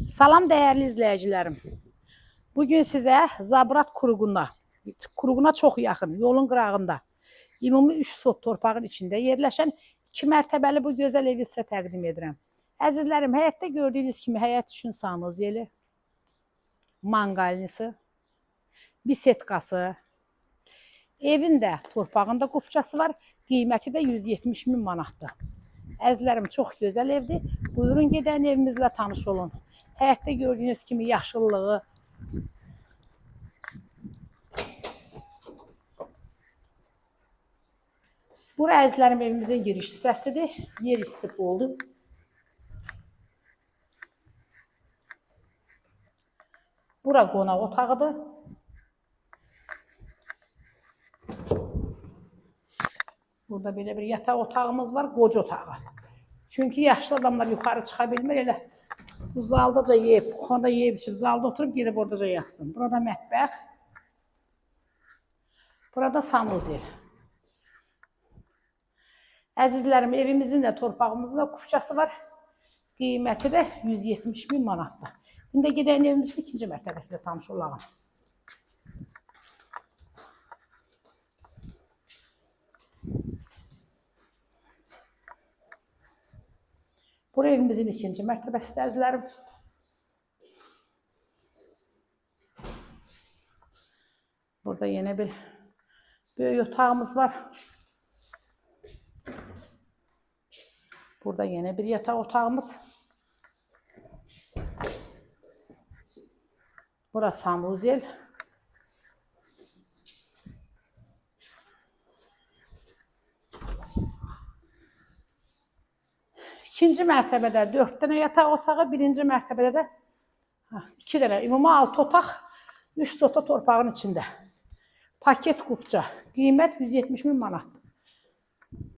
Salam değerli izleyicilerim. Bugün size Zabrat Kuruğuna çok yakın, yolun qırağında, ümumi 3 sot torpağın içinde yerləşən 2 mərtəbəli bu gözəl evi sizə təqdim edirəm. Əzizlərim, həyətdə gördüyünüz kimi həyət üçün sanuzeli, manqalnisi, bisetkası, evin də torpağında qupçası var, qiyməti də 170 min manatdır. Əzizlərim, çox gözəl evdir. Buyurun gedən evimizlə tanış olun. Həyətdə gördüyünüz kimi yaşıllığı, bura əzizlərim evimizin giriş hissəsidir. Yer istif oldu. Bura qonaq otağıdır. Burada belə bir yataq otağımız var, qoca otağı. Çünki yaşlı adamlar yuxarı çıxa bilmir, elə bu zaldaca yeyib, buxanda yeyib içib, zalda oturub gedib oradaca yatsın. Burada mətbəx, burada sanuzel. Əzizlərim, evimizin də torpağımızın da qufçası var. Qiyməti də 170 min manatdır. İndi gedəyən evimizin ikinci mərtəbəsində tanış olağım. Bura evimizin ikinci mərtəbəsidir əzizlərim. Burada yine bir böyük otağımız var. Burada yine bir yataq otağımız. Burası sanuzel. İkinci mərtəbədə 4 dənə yataq otağı, birinci mərtəbədə də 2 dənə, ümumi 6 otaq, 3 sota torpağın içində. Paket qupça, qiymət 170 min manat.